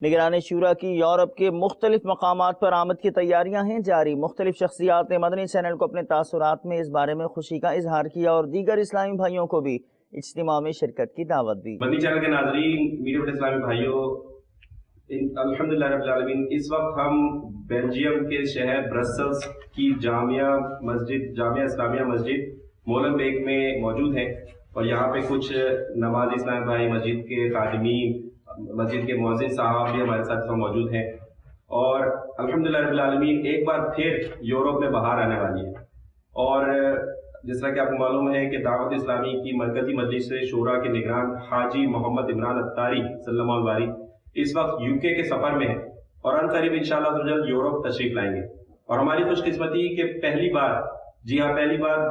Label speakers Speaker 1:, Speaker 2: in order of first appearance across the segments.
Speaker 1: نگران شورا کی یورپ کے مختلف مقامات پر آمد کی تیاریاں ہیں جاری۔ مختلف شخصیات نے مدنی چینل کو اپنے تاثرات میں اس بارے میں خوشی کا اظہار کیا اور دیگر اسلامی بھائیوں کو بھی اجتماع میں شرکت کی دعوت دی۔
Speaker 2: مدنی چینل کے ناظرین، میٹھے میٹھے اسلامی بھائیوں، الحمدللہ رب العالمین، اس وقت ہم بیلجیم کے شہر برسلز کی جامعہ اسلامیہ مسجد مولنبیک میں موجود ہیں، اور یہاں پہ کچھ نمازی اسلامی بھائی، مسجد کے خادمین، مسجد کے مؤذن صاحب بھی ہمارے ساتھ موجود ہیں، اور الحمدللہ رب العالمین ایک بار پھر یورپ میں بہار آنے والی ہے۔ اور جس طرح کہ آپ کو معلوم ہے کہ دعوت اسلامی کی مرکزی مجلس شورا کے نگران حاجی محمد عمران اتاری صلی اللہ علیہ وسلم اس وقت UK کے سفر میں ہے، اور ان قریب انشاءاللہ یورپ تشریف لائیں گے۔ اور ہماری خوش قسمتی کہ پہلی بار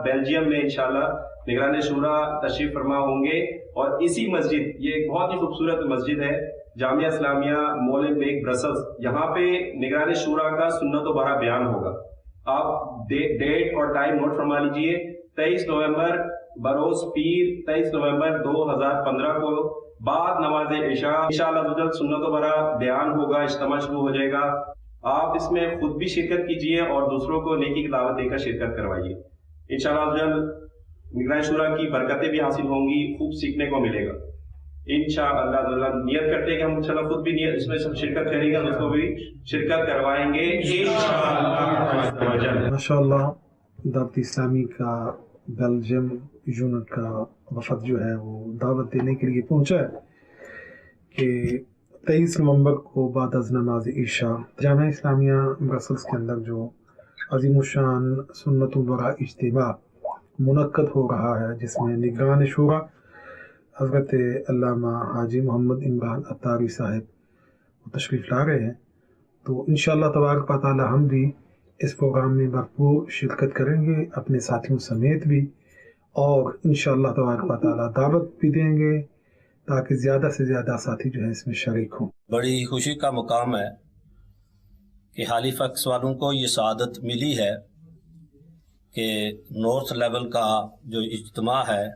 Speaker 2: بیلجیم میں انشاءاللہ نگران شورا تشریف فرما ہوں گے، اور اسی مسجد، یہ ایک بہت ہی خوبصورت مسجد ہے، جامعہ اسلامیہ مولنبیک برسلز، یہاں پہ نگران شورا کا سنت و برا بیان ہوگا۔ آپ ڈیٹ اور ٹائم نوٹ فرما لیجئے، 23 نومبر بروز پیر 23 نومبر 2015 کو بعد نماز عشاء انشاءاللہ سنت و برا بیان ہوگا، اجتماع شروع ہو جائے گا۔ آپ اس میں خود بھی شرکت کیجئے اور دوسروں کو نیکی کی دعوت دے کر شرکت کروائیے۔ انشاءاللہ نگران شورا کی برکتیں بھی حاصل ہوں گی، خوب سیکھنے کو ملے گا انشاءاللہ۔ نیت کرتے ہیں کہ ہم انشاءاللہ خود بھی نیت اس میں سب شرکت کریں گے، اس کو بھی شرکت کروائیں گے انشاءاللہ۔
Speaker 3: ماشاءاللہ دعوت اسلامی کا بیلجیم یونٹ کا وفد جو ہے وہ دعوت دینے کے لیے پہنچا ہے کہ 23 نومبر کو بعد از نماز عشاء جامعہ اسلامیہ برسلز کے اندر جو عظیم الشان سنت و برا اجتماع منعقد ہو رہا ہے، جس میں نگران شورا حضرت علامہ حاجی محمد عمران اتاری صاحب تشریف لا رہے ہیں، تو انشاءاللہ تبارک و تعالی ہم بھی اس پروگرام میں بھرپور شرکت کریں گے اپنے ساتھیوں سمیت بھی، اور انشاءاللہ تبارک و تعالی دعوت بھی دیں گے تاکہ زیادہ سے زیادہ ساتھی جو ہے اس میں شریک ہوں۔
Speaker 4: بڑی خوشی کا مقام ہے کہ ہالیفیکس والوں کو یہ سعادت ملی ہے کہ نارتھ لیول کا جو اجتماع ہے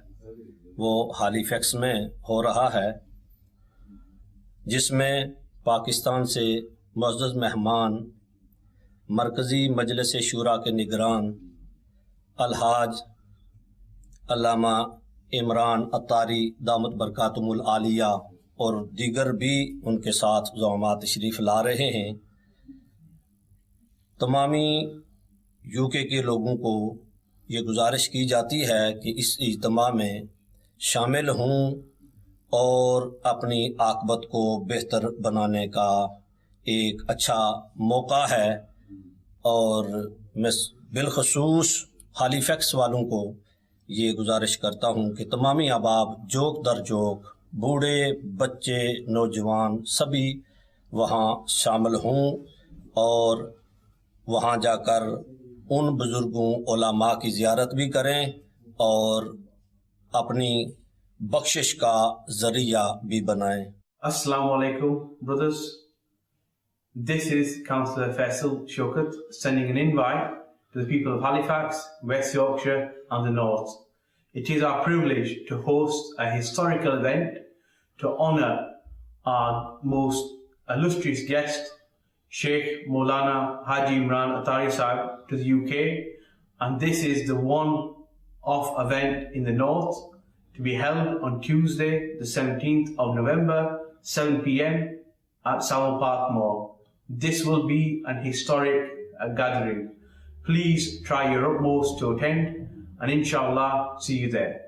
Speaker 4: وہ ہالیفیکس میں ہو رہا ہے، جس میں پاکستان سے معزز مہمان مرکزی مجلس شورا کے نگران الحاج علامہ عمران اتاری دامت برکاتہم العالیہ اور دیگر بھی ان کے ساتھ زعماء تشریف لا رہے ہیں۔ تمامی UK کے لوگوں کو یہ گزارش کی جاتی ہے کہ اس اجتماع میں شامل ہوں اور اپنی عاقبت کو بہتر بنانے کا ایک اچھا موقع ہے، اور میں بالخصوص ہالیفیکس والوں کو یہ گزارش کرتا ہوں کہ تمامی احباب جوک در جوک، بوڑھے بچے نوجوان سبھی وہاں شامل ہوں، اور وہاں جا کر ان بزرگوں علماء کی زیارت بھی کریں اور اپنی بخشش کا ذریعہ بھی بنائیں۔
Speaker 5: Assalamu alaikum, brothers. This is Councillor Faisal Shaukat sending an invite to the people of Halifax, West Yorkshire and the North. It is our privilege to host a historical event to honour our most illustrious guest, Sheikh Maulana Haji Imran Atari Sahib, to the UK, and this is the one-off event in the North to be held on Tuesday the 17th of November, 7 p.m. at Savile Park Mall. This will be an historic gathering. Please try your utmost to attend, and inshallah see you there.